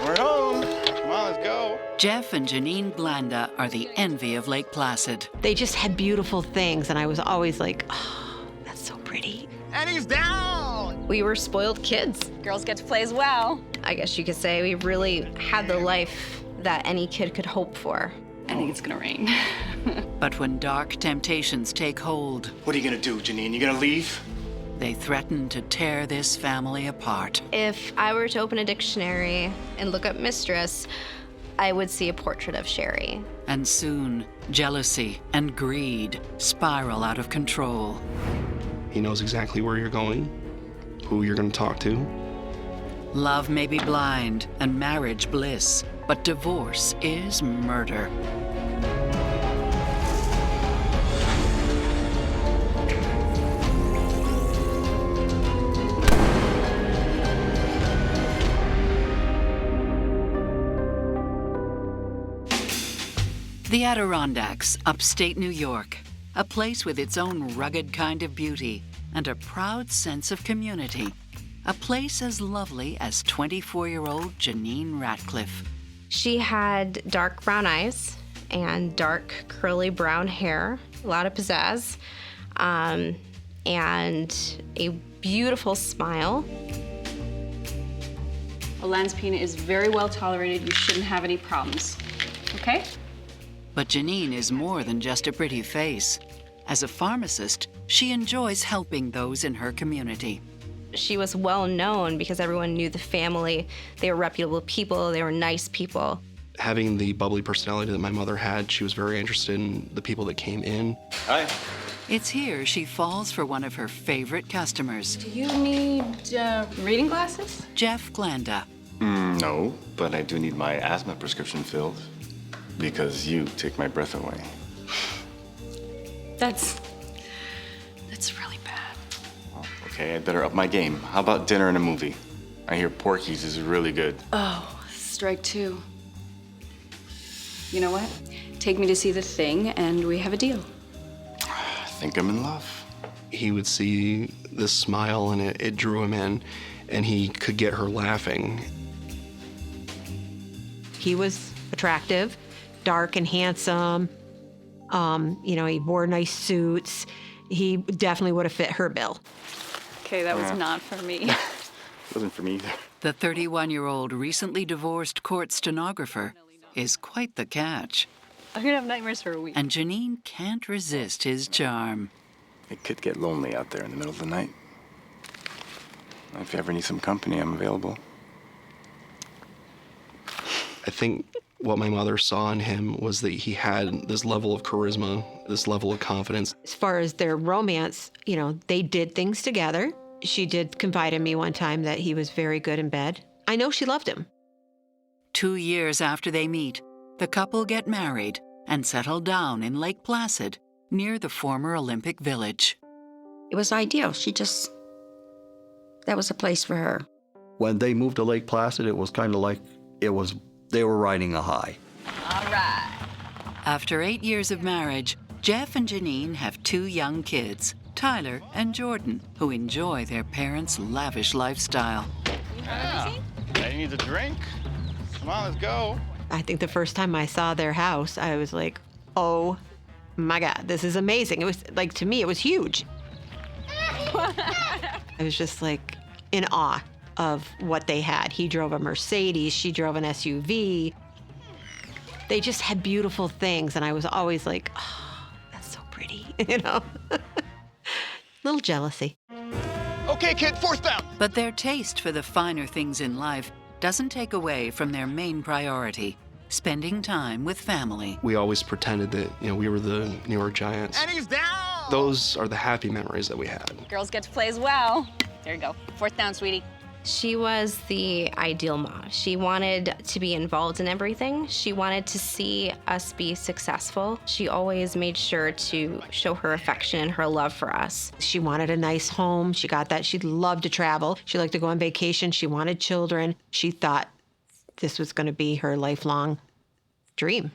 We're home. Come on, let's go. Jeff and Jeannine Glanda are the envy of Lake Placid. They just had beautiful things, and I was always like, oh, that's so pretty. And he's down! We were spoiled kids. Girls get to play as well. I guess you could say we really had the life that any kid could hope for. I think it's gonna rain. But when dark temptations take hold, What are you gonna do, Janine? You gonna leave? they threaten to tear this family apart. If I were to open a dictionary and look up mistress, I would see a portrait of Sherry. And soon, jealousy and greed spiral out of control. He knows exactly where you're going, who you're going to talk to. Love may be blind and marriage bliss, but divorce is murder. The Adirondacks, upstate New York, a place with its own rugged kind of beauty and a proud sense of community. A place as lovely as 24-year-old Jeannine Ratcliffe. She had dark brown eyes and dark curly brown hair, a lot of pizzazz, and a beautiful smile. Olanzapine is very well tolerated. You shouldn't have any problems. Okay? But Janine is more than just a pretty face. As a pharmacist, she enjoys helping those in her community. She was well known because everyone knew the family. They were reputable people, they were nice people. Having the bubbly personality that my mother had, she was very interested in the people that came in. Hi. It's here she falls for one of her favorite customers, Do you need reading glasses? Jeff Glanda. No, but I do need my asthma prescription filled because you take my breath away. That's really bad. Okay, I better up my game. How about dinner and a movie? I hear Porky's is really good. Oh, strike two. You know what? Take me to see The Thing, and we have a deal. I think I'm in love. He would see this smile and it drew him in, and he could get her laughing. He was attractive, dark and handsome. He wore nice suits. He definitely would have fit her bill. Okay, that was not for me. Wasn't for me either. The 31-year-old recently divorced court stenographer is quite the catch. I'm gonna have nightmares for a week. And Janine can't resist his charm. It could get lonely out there in the middle of the night. If you ever need some company, I'm available. I think what my mother saw in him was that he had this level of charisma, this level of confidence. As far as their romance, they did things together. She did confide in me one time that he was very good in bed. I know she loved him. 2 years after they meet, the couple get married and settle down in Lake Placid, near the former Olympic Village. It was ideal. That was a place for her. When they moved to Lake Placid, it was kind of like they were riding a high. All right. After 8 years of marriage, Jeff and Janine have 2 young kids, Tyler and Jordan, who enjoy their parents' lavish lifestyle. Yeah. Hey, needs a drink. Come on, let's go. I think the first time I saw their house, I was like, oh my God, this is amazing. It was like, to me, it was huge. I was just like in awe of what they had. He drove a Mercedes, she drove an SUV. They just had beautiful things, and I was always like, oh, that's so pretty, Little jealousy. Okay, kid, fourth down. But their taste for the finer things in life doesn't take away from their main priority, spending time with family. We always pretended that, we were the New York Giants. And he's down. Those are the happy memories that we had. Girls get to play as well. There you go. Fourth down, sweetie. She was the ideal mom. She wanted to be involved in everything. She wanted to see us be successful. She always made sure to show her affection and her love for us. She wanted a nice home. She got that. She loved to travel. She liked to go on vacation. She wanted children. She thought this was going to be her lifelong dream.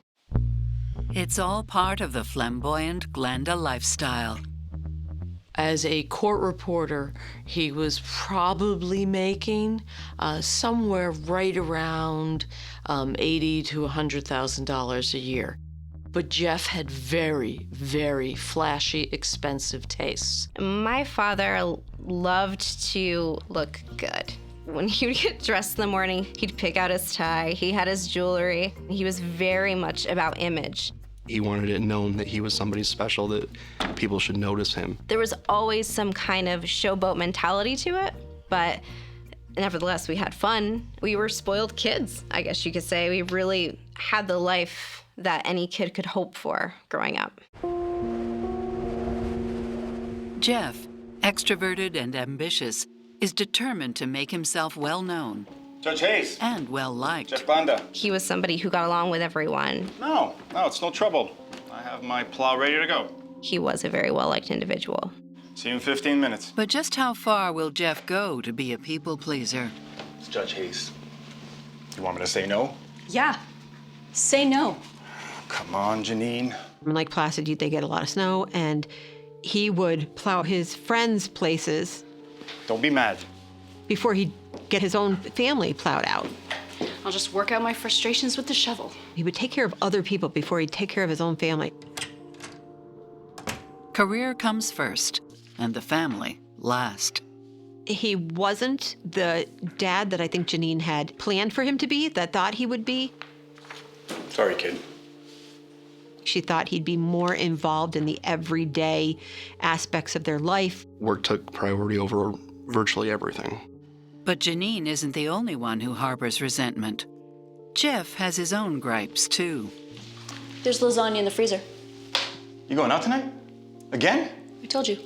It's all part of the flamboyant Glanda lifestyle. As a court reporter, he was probably making somewhere right around $80,000 to $100,000 a year. But Jeff had very, very flashy, expensive tastes. My father loved to look good. When he would get dressed in the morning, he'd pick out his tie, he had his jewelry. He was very much about image. He wanted it known that he was somebody special, that people should notice him. There was always some kind of showboat mentality to it, but nevertheless, we had fun. We were spoiled kids, I guess you could say. We really had the life that any kid could hope for growing up. Jeff, extroverted and ambitious, is determined to make himself well known Judge Hayes. and well liked. Jeff Glanda. He was somebody who got along with everyone. No, it's no trouble. I have my plow ready to go. He was a very well-liked individual. See you in 15 minutes. But just how far will Jeff go to be a people pleaser? It's Judge Hayes. You want me to say no? Yeah. Say no. Come on, Janine. In Lake Placid, they get a lot of snow, and he would plow his friends' places Don't be mad. before he'd get his own family plowed out. I'll just work out my frustrations with the shovel. He would take care of other people before he'd take care of his own family. Career comes first, and the family last. He wasn't the dad that I think Janine had planned for him to be, that thought he would be. Sorry, kid. She thought he'd be more involved in the everyday aspects of their life. Work took priority over virtually everything. But Janine isn't the only one who harbors resentment. Jeff has his own gripes, too. There's lasagna in the freezer. You going out tonight? Again? I told you.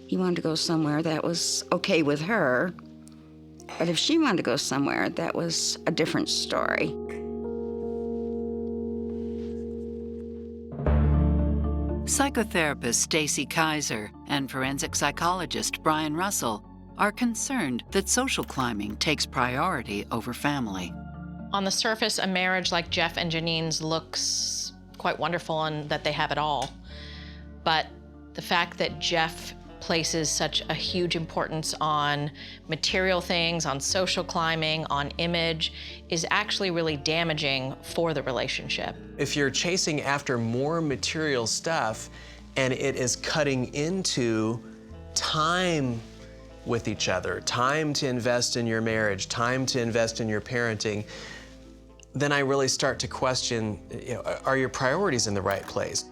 He wanted to go somewhere that was okay with her, but if she wanted to go somewhere, that was a different story. Psychotherapist Stacy Kaiser and forensic psychologist Brian Russell are concerned that social climbing takes priority over family. On the surface, a marriage like Jeff and Jannine's looks quite wonderful and that they have it all. But the fact that Jeff places such a huge importance on material things, on social climbing, on image, is actually really damaging for the relationship. If you're chasing after more material stuff and it is cutting into time with each other, time to invest in your marriage, time to invest in your parenting, then I really start to question, are your priorities in the right place?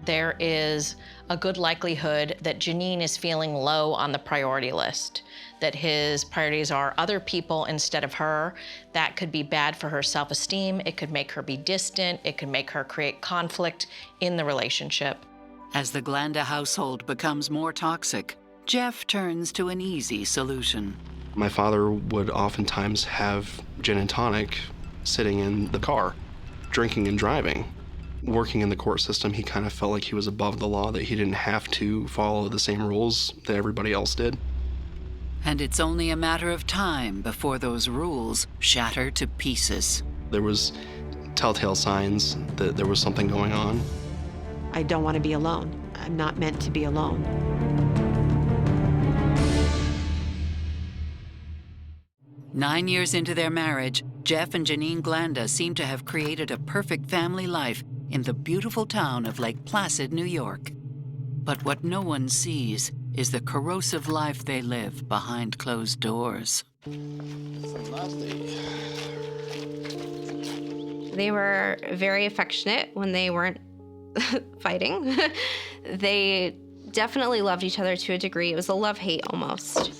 There is a good likelihood that Janine is feeling low on the priority list, that his priorities are other people instead of her. That could be bad for her self-esteem. It could make her be distant. It could make her create conflict in the relationship. As the Glanda household becomes more toxic, Jeff turns to an easy solution. My father would oftentimes have gin and tonic sitting in the car, drinking and driving. Working in the court system, he kind of felt like he was above the law, that he didn't have to follow the same rules that everybody else did. And it's only a matter of time before those rules shatter to pieces. There was telltale signs that there was something going on. I don't want to be alone. I'm not meant to be alone. Nine years into their marriage, Jeff and Jeannine Glanda seem to have created a perfect family life in the beautiful town of Lake Placid, New York. But what no one sees is the corrosive life they live behind closed doors. They were very affectionate when they weren't fighting. They definitely loved each other to a degree. It was a love-hate almost.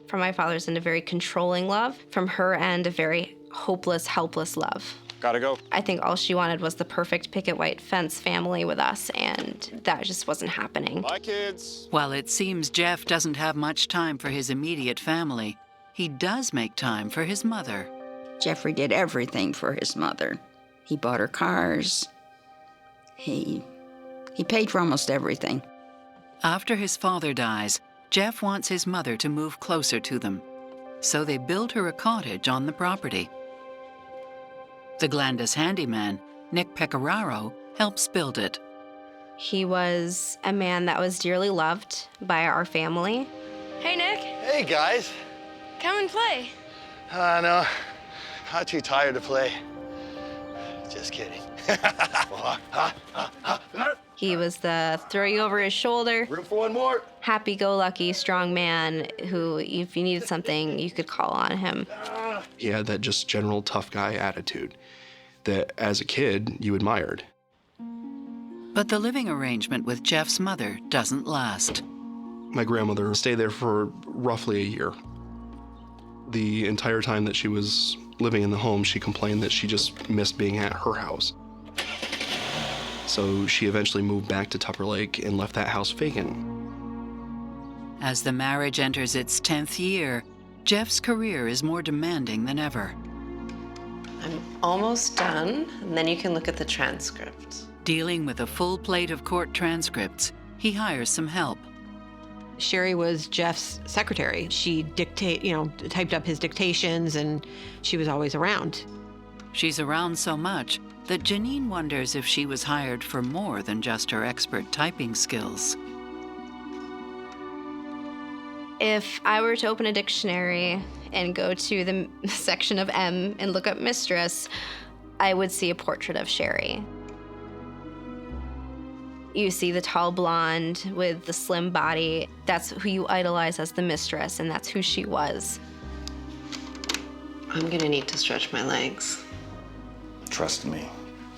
From my father's end, a very controlling love. From her end, a very hopeless, helpless love. Gotta go. I think all she wanted was the perfect picket white fence family with us, and that just wasn't happening. Bye, kids. While it seems Jeff doesn't have much time for his immediate family, he does make time for his mother. Jeffrey did everything for his mother. He bought her cars. He paid for almost everything. After his father dies, Jeff wants his mother to move closer to them, so they build her a cottage on the property. The Glanda's handyman, Nick Pecoraro, helps build it. He was a man that was dearly loved by our family. Hey, Nick. Hey, guys. Come and play. No, I'm too tired to play. Just kidding. He was the throw you over his shoulder, Room for one more. happy-go-lucky, strong man who, if you needed something, you could call on him. He had that just general tough guy attitude that as a kid you admired. But the living arrangement with Jeff's mother doesn't last. My grandmother stayed there for roughly a year. The entire time that she was living in the home, she complained that she just missed being at her house. So she eventually moved back to Tupper Lake and left that house vacant. As the marriage enters its 10th year, Jeff's career is more demanding than ever. I'm almost done, and then you can look at the transcript. Dealing with a full plate of court transcripts, he hires some help. Sherry was Jeff's secretary. She typed up his dictations, and she was always around. She's around so much that Janine wonders if she was hired for more than just her expert typing skills. If I were to open a dictionary and go to the section of M and look up mistress, I would see a portrait of Sherry. You see the tall blonde with the slim body. That's who you idolize as the mistress, and that's who she was. I'm gonna need to stretch my legs. Trust me,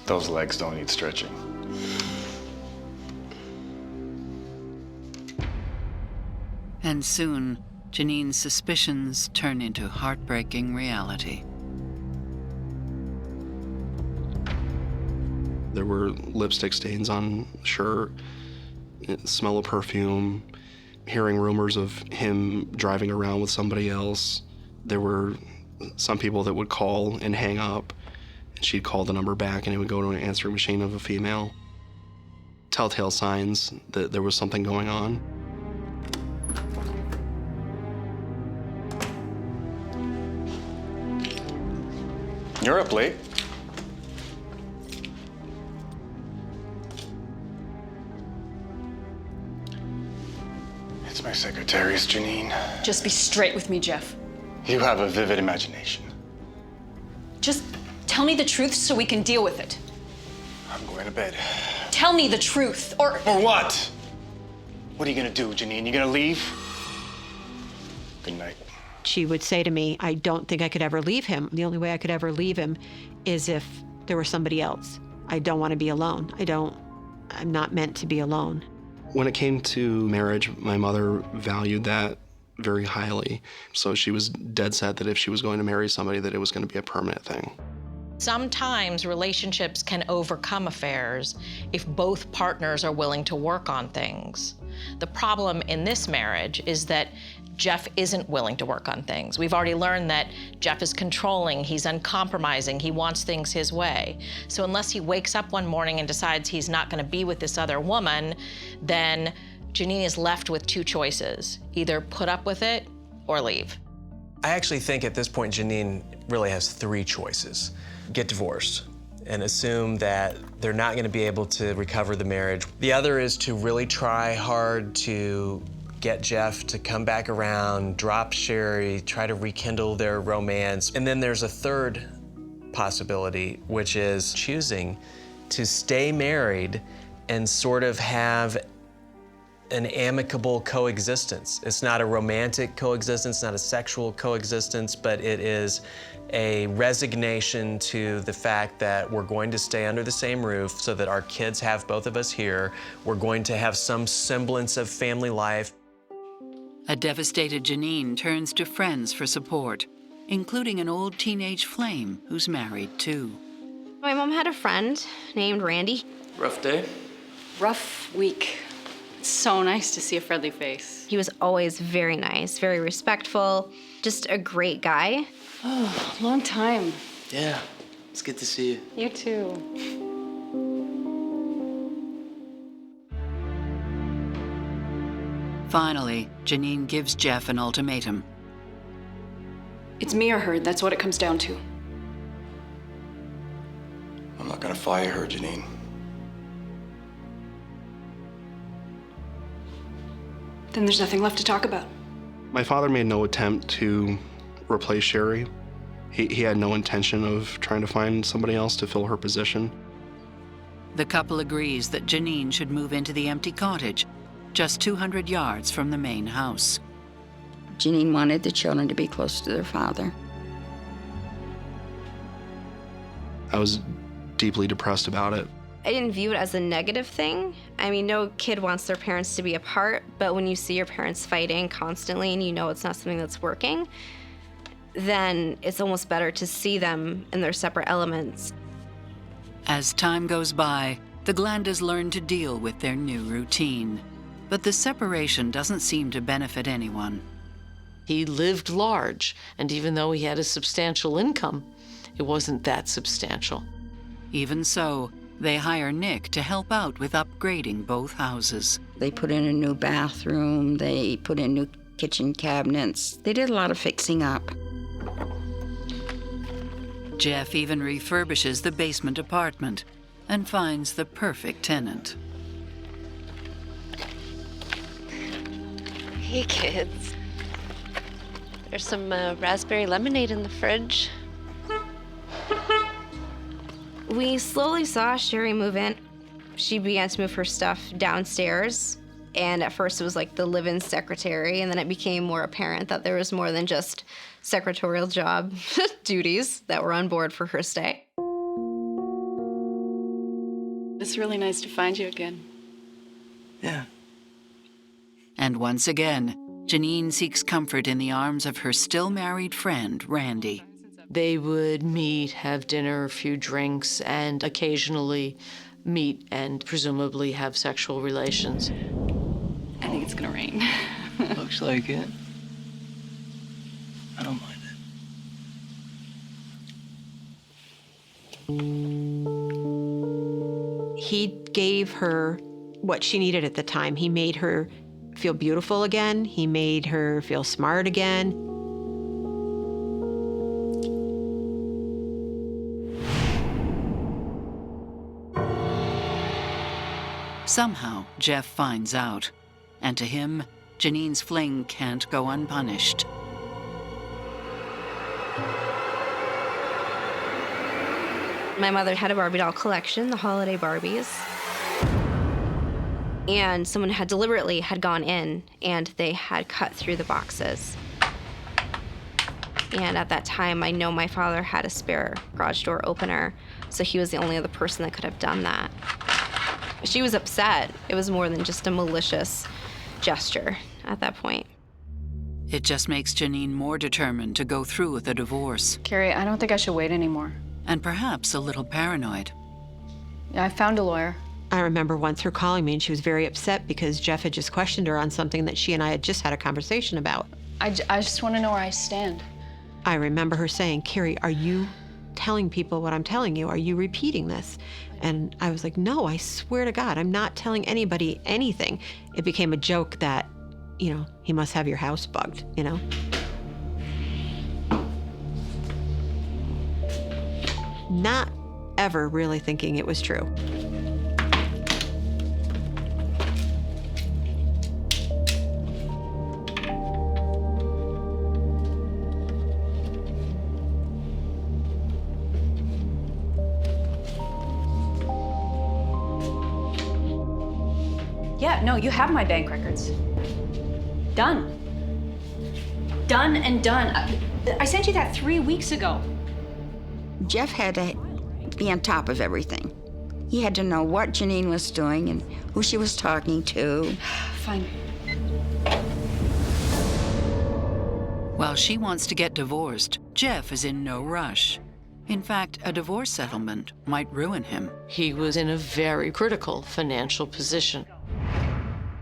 those legs don't need stretching. And soon, Janine's suspicions turn into heartbreaking reality. There were lipstick stains on the shirt, smell of perfume, hearing rumors of him driving around with somebody else. There were some people that would call and hang up, and she'd call the number back and it would go to an answering machine of a female. Telltale signs that there was something going on. You're up late. It's my secretary's, Janine. Just be straight with me, Jeff. You have a vivid imagination. Just tell me the truth so we can deal with it. I'm going to bed. Tell me the truth, or... Or what? What are you gonna do, Janine? You gonna leave? Good night. She would say to me, I don't think I could ever leave him. The only way I could ever leave him is if there were somebody else. I don't want to be alone. I'm not meant to be alone. When it came to marriage, my mother valued that very highly. So she was dead set that if she was going to marry somebody, that it was going to be a permanent thing. Sometimes relationships can overcome affairs if both partners are willing to work on things. The problem in this marriage is that Jeff isn't willing to work on things. We've already learned that Jeff is controlling, he's uncompromising, he wants things his way. So unless he wakes up one morning and decides he's not gonna be with this other woman, then Janine is left with two choices. Either put up with it or leave. I actually think at this point, Janine really has three choices. Get divorced and assume that they're not gonna be able to recover the marriage. The other is to really try hard to get Jeff to come back around, drop Sherry, try to rekindle their romance. And then there's a third possibility, which is choosing to stay married and sort of have an amicable coexistence. It's not a romantic coexistence, not a sexual coexistence, but it is a resignation to the fact that we're going to stay under the same roof so that our kids have both of us here. We're going to have some semblance of family life. A devastated Janine turns to friends for support, including an old teenage flame who's married too. My mom had a friend named Randy. Rough day? Rough week. It's so nice to see a friendly face. He was always very nice, very respectful, just a great guy. Oh, long time. Yeah, it's good to see you. You too. Finally, Janine gives Jeff an ultimatum. It's me or her, that's what it comes down to. I'm not gonna fire her, Janine. Then there's nothing left to talk about. My father made no attempt to replace Sherry. He had no intention of trying to find somebody else to fill her position. The couple agrees that Janine should move into the empty cottage, just 200 yards from the main house. Jeannine wanted the children to be close to their father. I was deeply depressed about it. I didn't view it as a negative thing. I mean, no kid wants their parents to be apart, but when you see your parents fighting constantly and you know it's not something that's working, then it's almost better to see them in their separate elements. As time goes by, the Glandas learn to deal with their new routine. But the separation doesn't seem to benefit anyone. He lived large, and even though he had a substantial income, it wasn't that substantial. Even so, they hire Nick to help out with upgrading both houses. They put in a new bathroom, they put in new kitchen cabinets. They did a lot of fixing up. Jeff even refurbishes the basement apartment and finds the perfect tenant. Hey, kids. There's some raspberry lemonade in the fridge. We slowly saw Sherry move in. She began to move her stuff downstairs, and at first it was like the live-in secretary, and then it became more apparent that there was more than just secretarial job duties that were on board for her stay. It's really nice to find you again. Yeah. And once again, Janine seeks comfort in the arms of her still married friend, Randy. They would meet, have dinner, a few drinks, and occasionally meet and presumably have sexual relations. I think it's gonna rain. Looks like it. I don't mind it. He gave her what she needed at the time. He made her feel beautiful again. He made her feel smart again. Somehow, Jeff finds out. And to him, Janine's fling can't go unpunished. My mother had a Barbie doll collection, the holiday Barbies. And someone had deliberately gone in and they had cut through the boxes. And at that time, I know my father had a spare garage door opener, so he was the only other person that could have done that. She was upset. It was more than just a malicious gesture at that point. It just makes Janine more determined to go through with a divorce. Carrie, I don't think I should wait anymore. And perhaps a little paranoid. Yeah, I found a lawyer. I remember once her calling me and she was very upset because Jeff had just questioned her on something that she and I had just had a conversation about. I just want to know where I stand. I remember her saying, Carrie, are you telling people what I'm telling you? Are you repeating this? And I was like, no, I swear to God, I'm not telling anybody anything. It became a joke that, you know, he must have your house bugged, you know? Not ever really thinking it was true. Yeah, no, you have my bank records. Done. Done and done. I sent you that 3 weeks ago. Jeff had to be on top of everything. He had to know what Janine was doing and who she was talking to. Fine. While she wants to get divorced, Jeff is in no rush. In fact, a divorce settlement might ruin him. He was in a very critical financial position.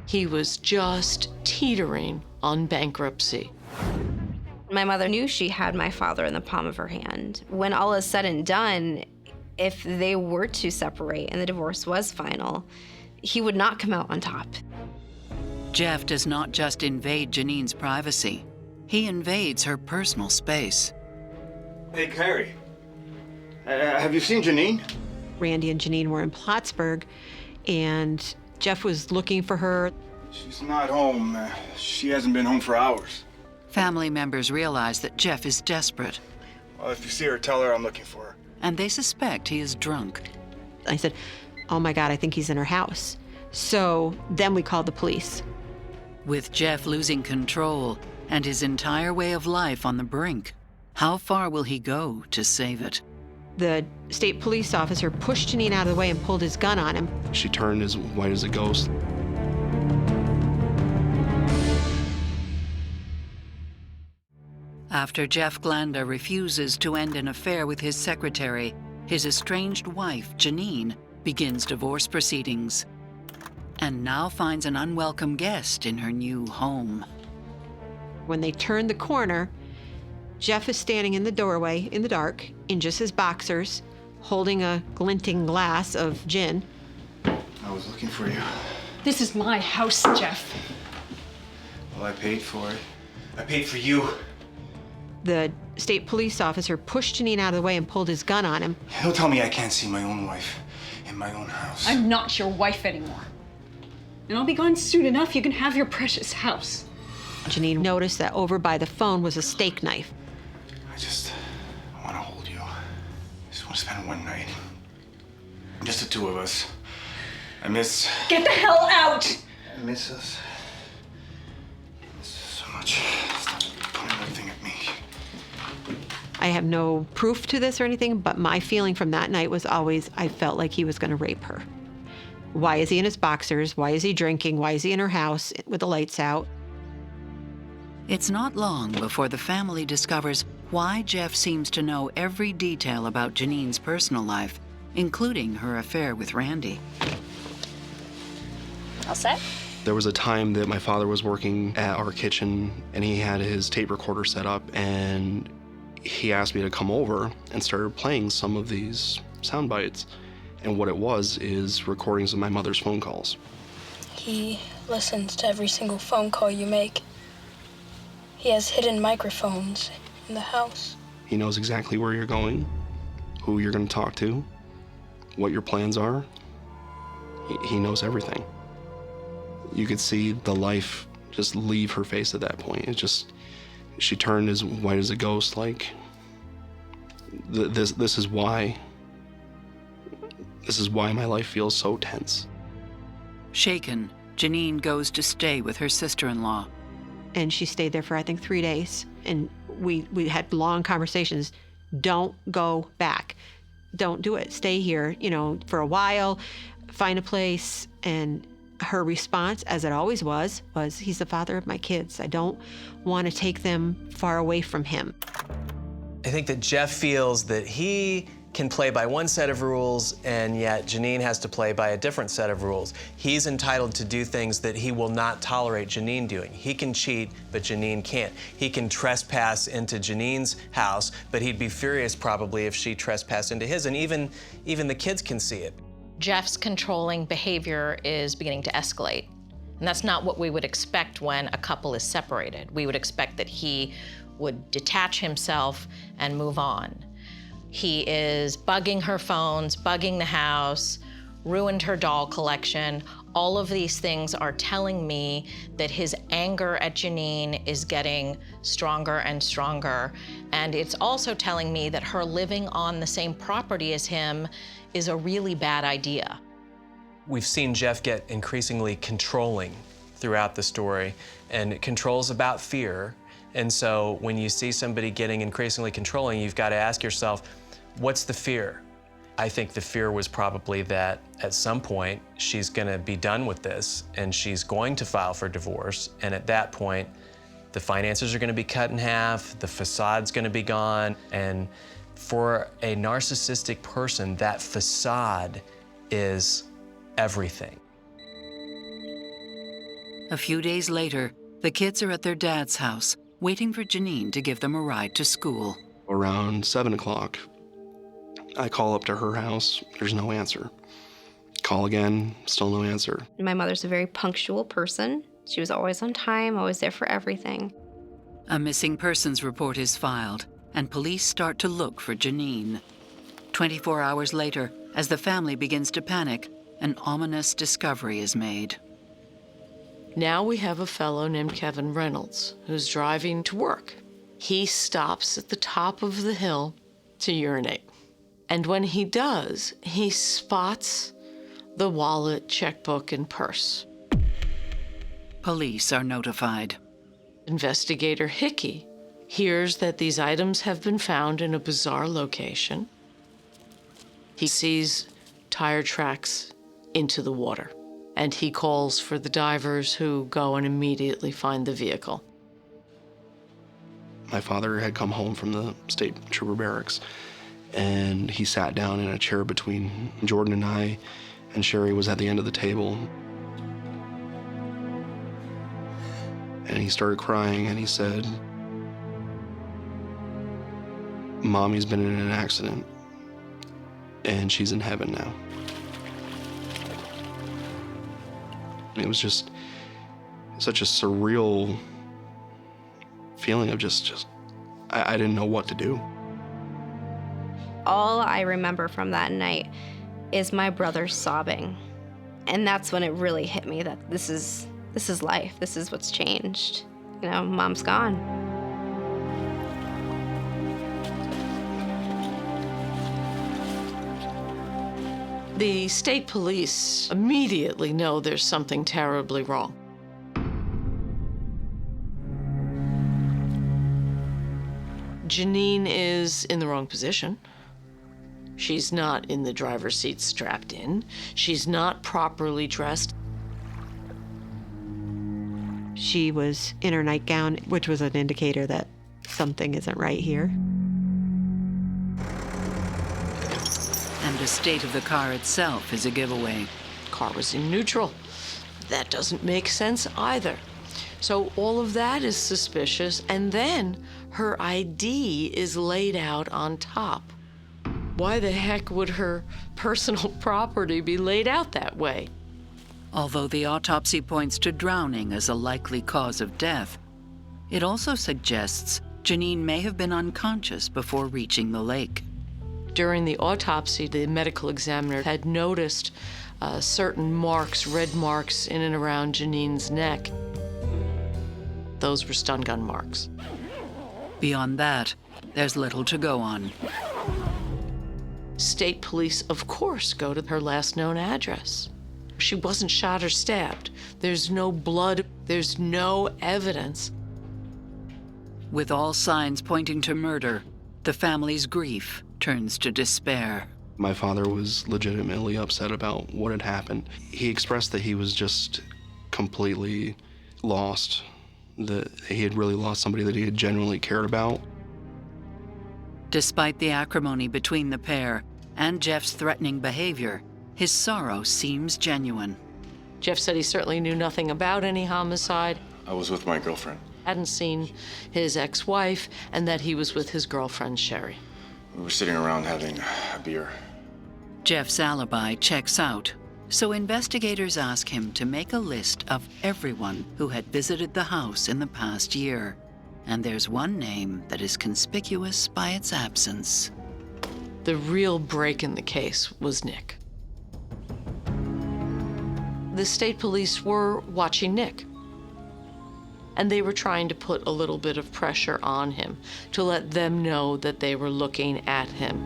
He was just teetering on bankruptcy. My mother knew she had my father in the palm of her hand. When all is said and done, if they were to separate and the divorce was final, he would not come out on top. Jeff does not just invade Janine's privacy. He invades her personal space. Hey, Carrie. Have you seen Janine? Randy and Janine were in Plattsburgh, and Jeff was looking for her. She's not home. She hasn't been home for hours. Family members realize that Jeff is desperate. Well, if you see her, tell her I'm looking for her. And they suspect he is drunk. I said, oh my God, I think he's in her house. So then we called the police. With Jeff losing control and his entire way of life on the brink, how far will he go to save it? The state police officer pushed Janine out of the way and pulled his gun on him. She turned as white as a ghost. After Jeff Glanda refuses to end an affair with his secretary, his estranged wife, Janine, begins divorce proceedings and now finds an unwelcome guest in her new home. When they turned the corner, Jeff is standing in the doorway in the dark in just his boxers, holding a glinting glass of gin. I was looking for you. This is my house, Jeff. Well, I paid for it. I paid for you. The state police officer pushed Janine out of the way and pulled his gun on him. Don't tell me I can't see my own wife in my own house. I'm not your wife anymore. And I'll be gone soon enough. You can have your precious house. Janine noticed that over by the phone was a steak knife. I just want to hold you. I just want to spend one night. Just the two of us. I miss... Get the hell out! I miss us. I miss us so much. Stop pointing that thing at me. I have no proof to this or anything, but my feeling from that night was always I felt like he was going to rape her. Why is he in his boxers? Why is he drinking? Why is he in her house with the lights out? It's not long before the family discovers why Jeff seems to know every detail about Janine's personal life, including her affair with Randy. All set? There was a time that my father was working at our kitchen and he had his tape recorder set up and he asked me to come over and started playing some of these sound bites. And what it was is recordings of my mother's phone calls. He listens to every single phone call you make. He has hidden microphones in the house. He knows exactly where you're going, who you're going to talk to, what your plans are. He knows everything. You could see the life just leave her face at that point. It just, she turned as white as a ghost, like, this is why my life feels so tense. Shaken, Janine goes to stay with her sister-in-law. And she stayed there for, I think, 3 days. And we had long conversations. Don't go back. Don't do it. Stay here, for a while, find a place. And her response, as it always was he's the father of my kids. I don't want to take them far away from him. I think that Jeff feels that he can play by one set of rules, and yet Janine has to play by a different set of rules. He's entitled to do things that he will not tolerate Janine doing. He can cheat, but Janine can't. He can trespass into Janine's house, but he'd be furious probably if she trespassed into his, and even the kids can see it. Jeff's controlling behavior is beginning to escalate. And that's not what we would expect when a couple is separated. We would expect that he would detach himself and move on. He is bugging her phones, bugging the house, ruined her doll collection. All of these things are telling me that his anger at Janine is getting stronger and stronger. And it's also telling me that her living on the same property as him is a really bad idea. We've seen Jeff get increasingly controlling throughout the story, and control's about fear. And so when you see somebody getting increasingly controlling, you've got to ask yourself, what's the fear? I think the fear was probably that at some point she's going to be done with this and she's going to file for divorce. And at that point, the finances are going to be cut in half, the facade's going to be gone. And for a narcissistic person, that facade is everything. A few days later, the kids are at their dad's house, waiting for Janine to give them a ride to school. Around 7 o'clock, I call up to her house, there's no answer. Call again, still no answer. My mother's a very punctual person. She was always on time, always there for everything. A missing persons report is filed, and police start to look for Janine. 24 hours later, as the family begins to panic, an ominous discovery is made. Now we have a fellow named Kevin Reynolds who's driving to work. He stops at the top of the hill to urinate. And when he does, he spots the wallet, checkbook, and purse. Police are notified. Investigator Hickey hears that these items have been found in a bizarre location. He sees tire tracks into the water, and he calls for the divers who go and immediately find the vehicle. My father had come home from the state trooper barracks, and he sat down in a chair between Jordan and I, and Sherry was at the end of the table. And he started crying, and he said, "Mommy's been in an accident, and she's in heaven now." It was just such a surreal feeling of I didn't know what to do. All I remember from that night is my brother sobbing. And that's when it really hit me that this is life. This is what's changed. You know, Mom's gone. The state police immediately know there's something terribly wrong. Janine is in the wrong position. She's not in the driver's seat strapped in. She's not properly dressed. She was in her nightgown, which was an indicator that something isn't right here. And the state of the car itself is a giveaway. Car was in neutral. That doesn't make sense either. So all of that is suspicious, and then her ID is laid out on top. Why the heck would her personal property be laid out that way? Although the autopsy points to drowning as a likely cause of death, it also suggests Janine may have been unconscious before reaching the lake. During the autopsy, the medical examiner had noticed certain marks, red marks in and around Janine's neck. Those were stun gun marks. Beyond that, there's little to go on. State police, of course, go to her last known address. She wasn't shot or stabbed. There's no blood. There's no evidence. With all signs pointing to murder, the family's grief turns to despair. My father was legitimately upset about what had happened. He expressed that he was just completely lost, that he had really lost somebody that he had genuinely cared about. Despite the acrimony between the pair and Jeff's threatening behavior, his sorrow seems genuine. Jeff said he certainly knew nothing about any homicide, I was with my girlfriend. hadn't seen his ex-wife, and that he was with his girlfriend, Sherry. We were sitting around having a beer. Jeff's alibi checks out, so investigators ask him to make a list of everyone who had visited the house in the past year. And there's one name that is conspicuous by its absence. The real break in the case was Nick. The state police were watching Nick, and they were trying to put a little bit of pressure on him to let them know that they were looking at him.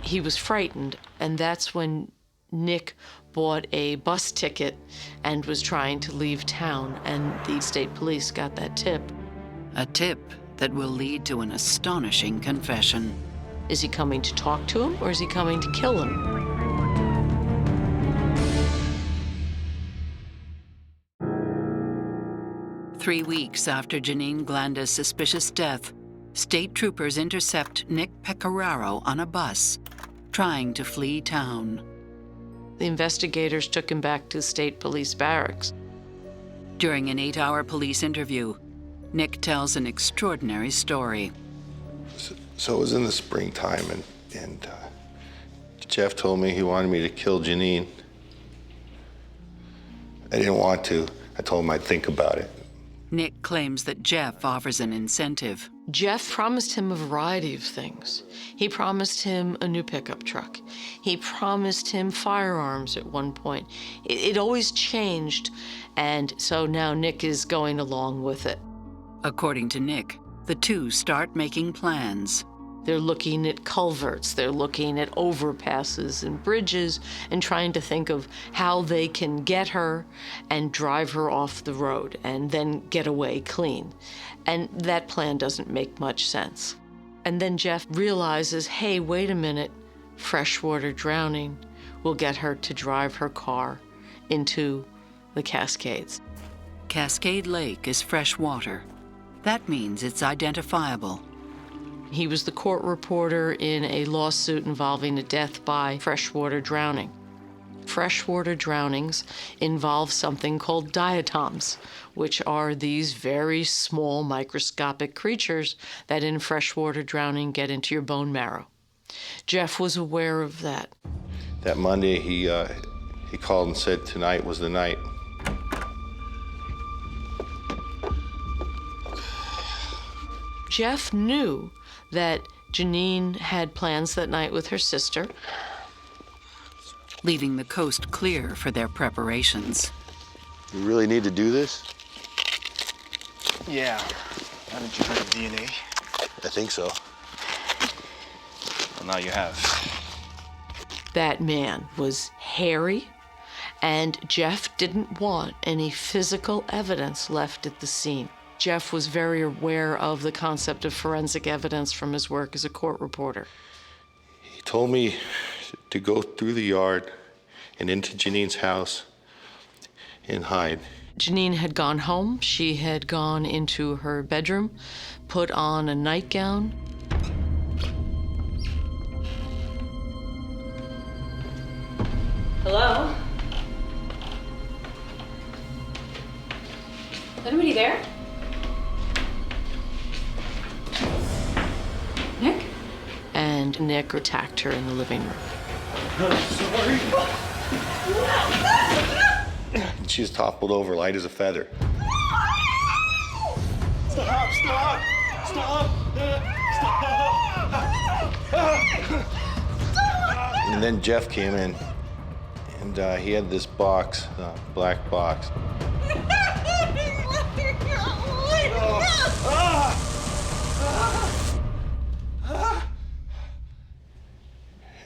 He was frightened, and that's when Nick bought a bus ticket and was trying to leave town, and the state police got that tip. A tip that will lead to an astonishing confession. Is he coming to talk to him, or is he coming to kill him? Three weeks after Jeannine Glanda's suspicious death, state troopers intercept Nick Pecoraro on a bus, trying to flee town. The investigators took him back to the state police barracks. During an 8-hour police interview, Nick tells an extraordinary story. So it was in the springtime, and Jeff told me he wanted me to kill Janine. I didn't want to. I told him I'd think about it. Nick claims that Jeff offers an incentive. Jeff promised him a variety of things. He promised him a new pickup truck. He promised him firearms at one point. It always changed, and so now Nick is going along with it. According to Nick, the two start making plans. They're looking at culverts, they're looking at overpasses and bridges and trying to think of how they can get her and drive her off the road and then get away clean. And that plan doesn't make much sense. And then Jeff realizes, hey, wait a minute, freshwater drowning will get her to drive her car into the Cascades. Cascade Lake is fresh water. That means it's identifiable. He was the court reporter in a lawsuit involving a death by freshwater drowning. Freshwater drownings involve something called diatoms, which are these very small microscopic creatures that in freshwater drowning get into your bone marrow. Jeff was aware of that. That Monday, he called and said tonight was the night. Jeff knew that Janine had plans that night with her sister, leaving the coast clear for their preparations. You really need to do this? Yeah. Haven't you heard of DNA? I think so. Well, now you have. That man was hairy, and Jeff didn't want any physical evidence left at the scene. Jeff was very aware of the concept of forensic evidence from his work as a court reporter. He told me to go through the yard and into Jannine's house and hide. Janine had gone home. She had gone into her bedroom, put on a nightgown. Hello? Is anybody there? Nick? And Nick attacked her in the living room. I'm sorry. She was toppled over, light as a feather. Stop! Stop! Stop! Stop! And then Jeff came in, and he had this box, black box.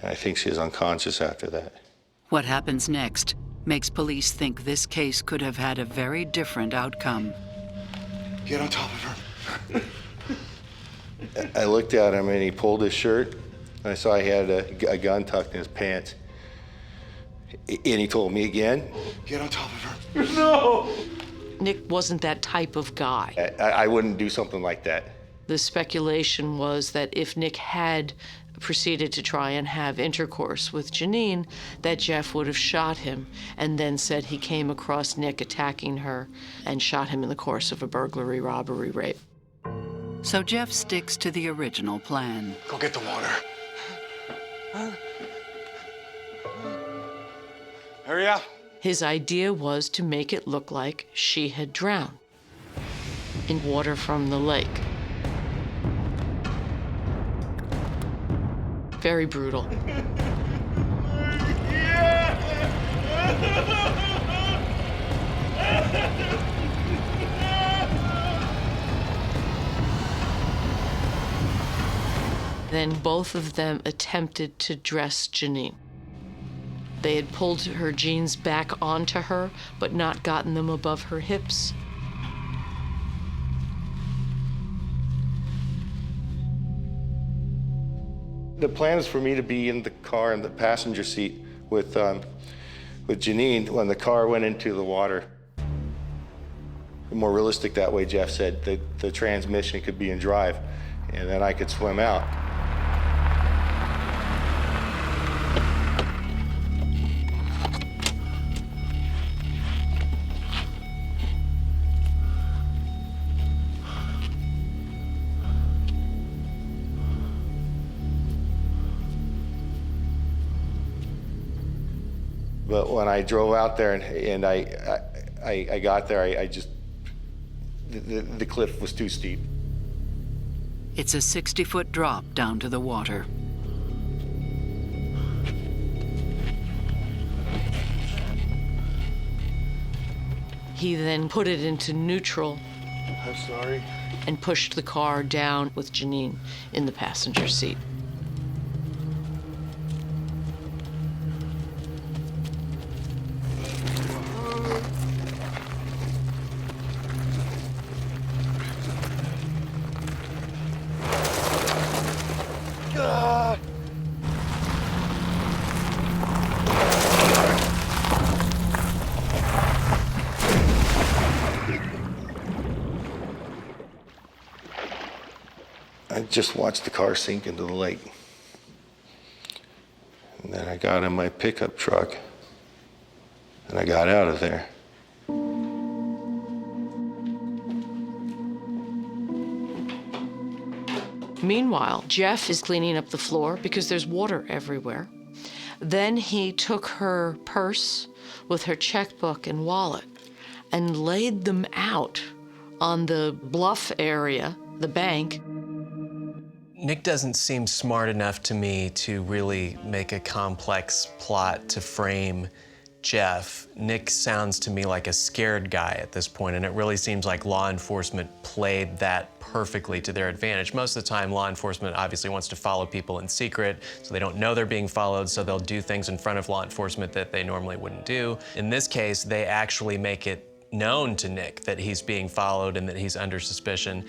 I think she was unconscious after that. What happens next makes police think this case could have had a very different outcome. Get on top of her. I looked at him and he pulled his shirt. And I saw he had a gun tucked in his pants. And he told me again. Get on top of her. No! Nick wasn't that type of guy. I wouldn't do something like that. The speculation was that if Nick had proceeded to try and have intercourse with Janine, that Jeff would have shot him and then said he came across Nick attacking her and shot him in the course of a burglary, robbery, rape. So Jeff sticks to the original plan. Go get the water. Hurry up. His idea was to make it look like she had drowned in water from the lake. Very brutal. Then both of them attempted to dress Janine. They had pulled her jeans back onto her, but not gotten them above her hips. The plan is for me to be in the car in the passenger seat with Janine when the car went into the water. More realistic that way, Jeff said, that the transmission could be in drive, and then I could swim out. But when I drove out there and I got there, I just, the cliff was too steep. It's a 60-foot drop down to the water. He then put it into neutral. I'm sorry. And pushed the car down with Janine in the passenger seat. I just watched the car sink into the lake. And then I got in my pickup truck and I got out of there. Meanwhile, Jeff is cleaning up the floor because there's water everywhere. Then he took her purse with her checkbook and wallet and laid them out on the bluff area, the bank. Nick doesn't seem smart enough to me to really make a complex plot to frame Jeff. Nick sounds to me like a scared guy at this point, and it really seems like law enforcement played that perfectly to their advantage. Most of the time, law enforcement obviously wants to follow people in secret, so they don't know they're being followed, so they'll do things in front of law enforcement that they normally wouldn't do. In this case, they actually make it known to Nick that he's being followed and that he's under suspicion,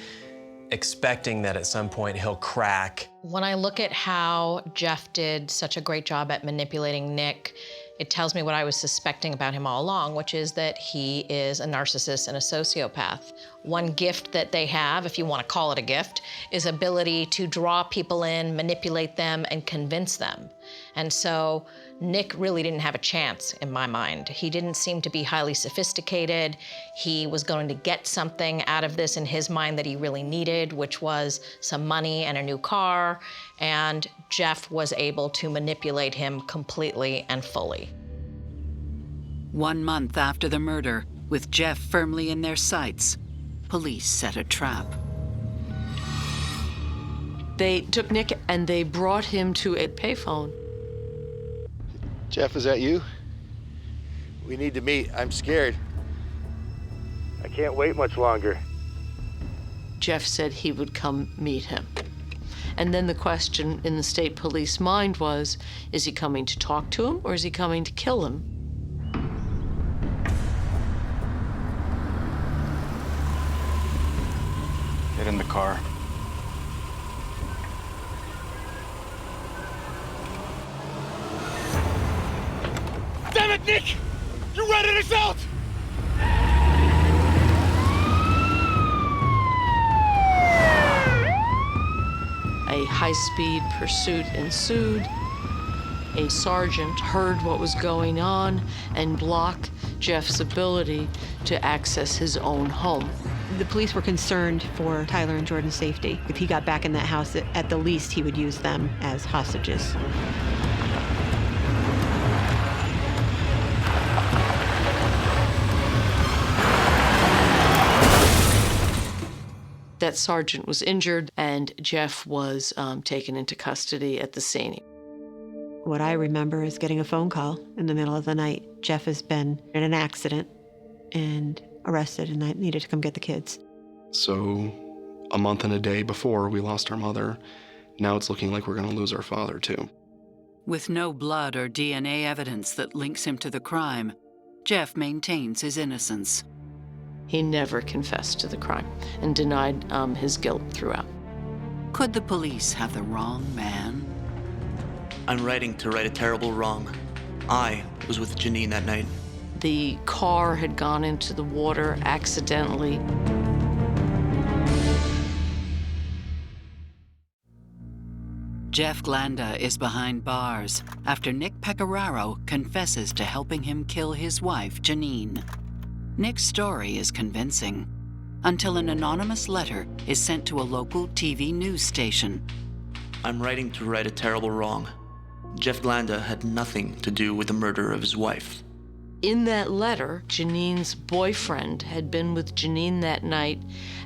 expecting that at some point he'll crack. When I look at how Jeff did such a great job at manipulating Nick, it tells me what I was suspecting about him all along, which is that he is a narcissist and a sociopath. One gift that they have, if you want to call it a gift, is ability to draw people in, manipulate them, and convince them. And so Nick really didn't have a chance in my mind. He didn't seem to be highly sophisticated. He was going to get something out of this in his mind that he really needed, which was some money and a new car. And Jeff was able to manipulate him completely and fully. 1 month after the murder, with Jeff firmly in their sights, police set a trap. They took Nick and they brought him to a payphone. Jeff, is that you? We need to meet. I'm scared. I can't wait much longer. Jeff said he would come meet him. And then the question in the state police mind was, is he coming to talk to him or is he coming to kill him? Get in the car. Damn it, Nick! You ratted us out! A high-speed pursuit ensued. A sergeant heard what was going on and blocked Jeff's ability to access his own home. The police were concerned for Tyler and Jordan's safety. If he got back in that house, at the least, he would use them as hostages. That sergeant was injured and Jeff was taken into custody at the scene. What I remember is getting a phone call in the middle of the night. Jeff has been in an accident and arrested, and I needed to come get the kids. So a month and a day before we lost our mother, now it's looking like we're going to lose our father too. With no blood or DNA evidence that links him to the crime, Jeff maintains his innocence. He never confessed to the crime and denied his guilt throughout. Could the police have the wrong man? I'm writing to right a terrible wrong. I was with Janine that night. The car had gone into the water accidentally. Jeff Glanda is behind bars after Nick Pecoraro confesses to helping him kill his wife, Janine. Nick's story is convincing, until an anonymous letter is sent to a local TV news station. I'm writing to right a terrible wrong. Jeff Glanda had nothing to do with the murder of his wife. In that letter, Jannine's boyfriend had been with Jeannine that night,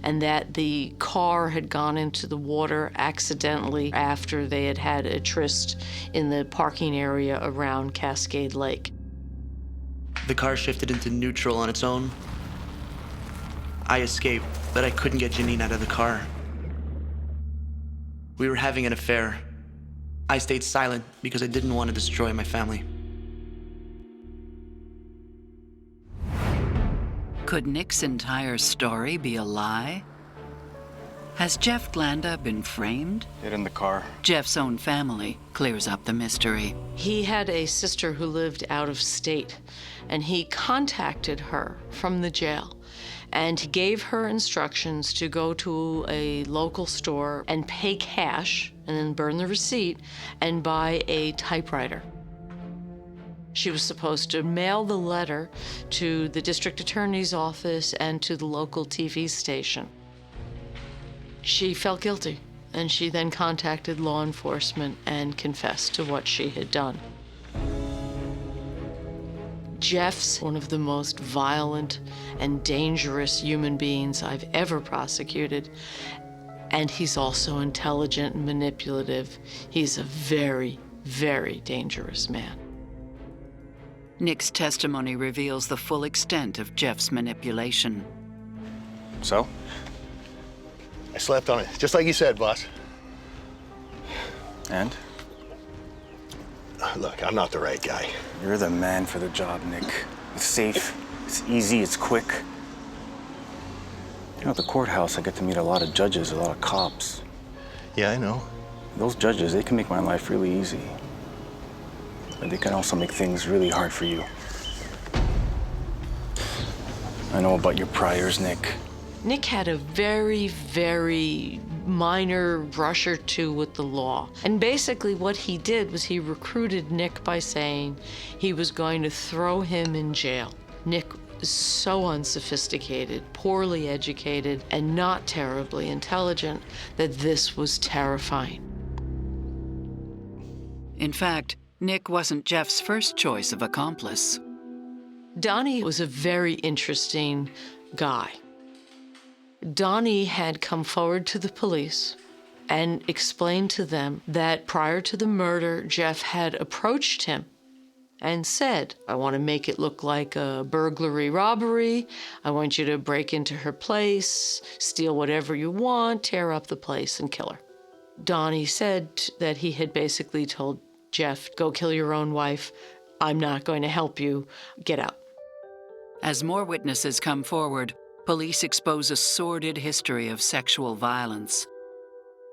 and that the car had gone into the water accidentally after they had had a tryst in the parking area around Cascade Lake. The car shifted into neutral on its own. I escaped, but I couldn't get Janine out of the car. We were having an affair. I stayed silent because I didn't want to destroy my family. Could Nick's entire story be a lie? Has Jeff Glanda been framed? Get in the car. Jeff's own family clears up the mystery. He had a sister who lived out of state, and he contacted her from the jail. And he gave her instructions to go to a local store and pay cash, and then burn the receipt, and buy a typewriter. She was supposed to mail the letter to the district attorney's office and to the local TV station. She felt guilty, and she then contacted law enforcement and confessed to what she had done. Jeff's one of the most violent and dangerous human beings I've ever prosecuted, and he's also intelligent and manipulative. He's a very, very dangerous man. Nick's testimony reveals the full extent of Jeff's manipulation. So? I slept on it, just like you said, boss. And? Look, I'm not the right guy. You're the man for the job, Nick. It's safe, it's easy, it's quick. You know, at the courthouse, I get to meet a lot of judges, a lot of cops. Yeah, I know. Those judges, they can make my life really easy. But they can also make things really hard for you. I know about your priors, Nick. Nick had a very, very minor brush or two with the law. And basically what he did was he recruited Nick by saying he was going to throw him in jail. Nick is so unsophisticated, poorly educated, and not terribly intelligent that this was terrifying. In fact, Nick wasn't Jeff's first choice of accomplice. Donnie was a very interesting guy. Donnie had come forward to the police and explained to them that prior to the murder, Jeff had approached him and said, I want to make it look like a burglary robbery. I want you to break into her place, steal whatever you want, tear up the place, and kill her. Donnie said that he had basically told Jeff, go kill your own wife. I'm not going to help you. Get out. As more witnesses come forward, police expose a sordid history of sexual violence.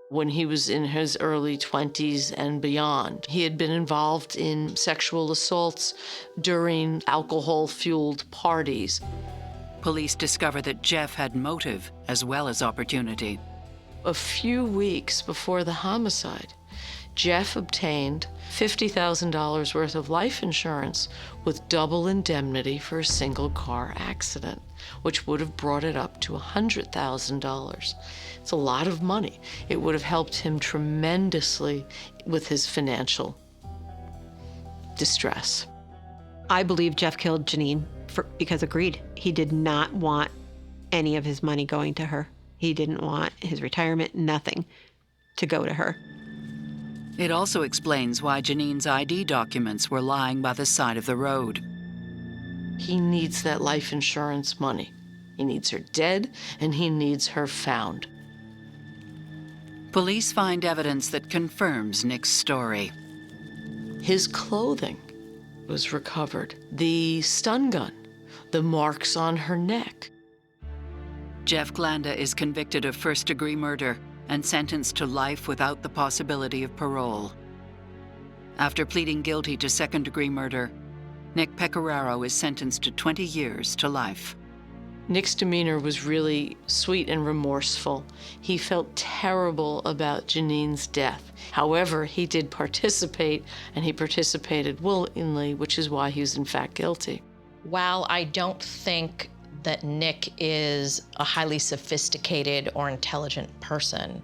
When he was in his early 20s and beyond, he had been involved in sexual assaults during alcohol-fueled parties. Police discover that Jeff had motive as well as opportunity. A few weeks before the homicide, Jeff obtained $50,000 worth of life insurance with double indemnity for a single car accident, which would have brought it up to $100,000. It's a lot of money. It would have helped him tremendously with his financial distress. I believe Jeff killed Janine because agreed. He did not want any of his money going to her. He didn't want his retirement, nothing, to go to her. It also explains why Jannine's ID documents were lying by the side of the road. He needs that life insurance money. He needs her dead, and he needs her found. Police find evidence that confirms Nick's story. His clothing was recovered. The stun gun, the marks on her neck. Jeff Glanda is convicted of first-degree murder and sentenced to life without the possibility of parole. After pleading guilty to second-degree murder, Nick Pecoraro is sentenced to 20 years to life. Nick's demeanor was really sweet and remorseful. He felt terrible about Jannine's death. However, he did participate, and he participated willingly, which is why he was in fact guilty. While I don't think that Nick is a highly sophisticated or intelligent person,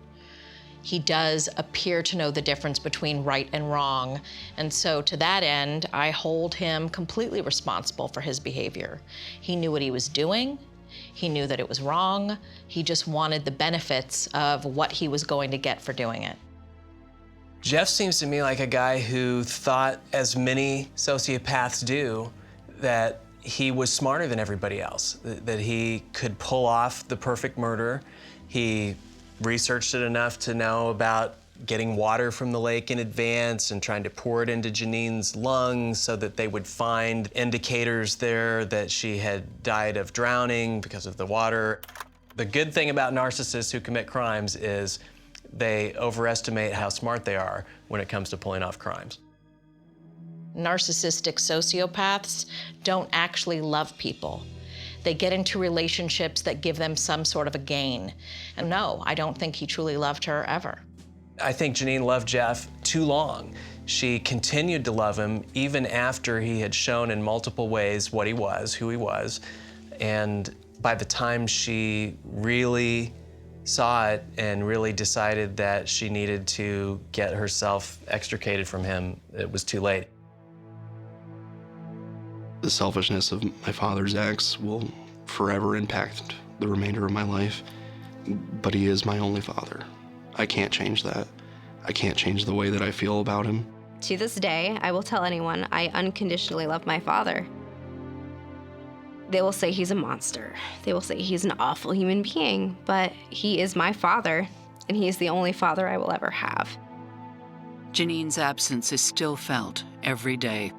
He does appear to know the difference between right and wrong. And so to that end, I hold him completely responsible for his behavior. He knew what he was doing. He knew that it was wrong. He just wanted the benefits of what he was going to get for doing it. Jeff seems to me like a guy who thought, as many sociopaths do, that he was smarter than everybody else, that he could pull off the perfect murder. He researched it enough to know about getting water from the lake in advance and trying to pour it into Jannine's lungs so that they would find indicators there that she had died of drowning because of the water. The good thing about narcissists who commit crimes is they overestimate how smart they are when it comes to pulling off crimes. Narcissistic sociopaths don't actually love people. They get into relationships that give them some sort of a gain. And no, I don't think he truly loved her ever. I think Jeannine loved Jeff too long. She continued to love him even after he had shown in multiple ways what he was, who he was. And by the time she really saw it and really decided that she needed to get herself extricated from him, it was too late. The selfishness of my father's acts will forever impact the remainder of my life, but he is my only father. I can't change that. I can't change the way that I feel about him. To this day, I will tell anyone I unconditionally love my father. They will say he's a monster. They will say he's an awful human being, but he is my father, and he is the only father I will ever have. Jannine's absence is still felt every day.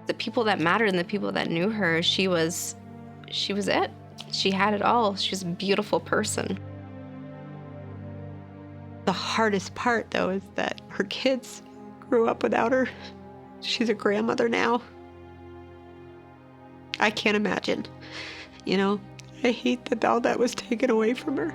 The people that mattered and the people that knew her, she was it. She had it all. She was a beautiful person. The hardest part, though, is that her kids grew up without her. She's a grandmother now. I can't imagine. You know, I hate that all that was taken away from her.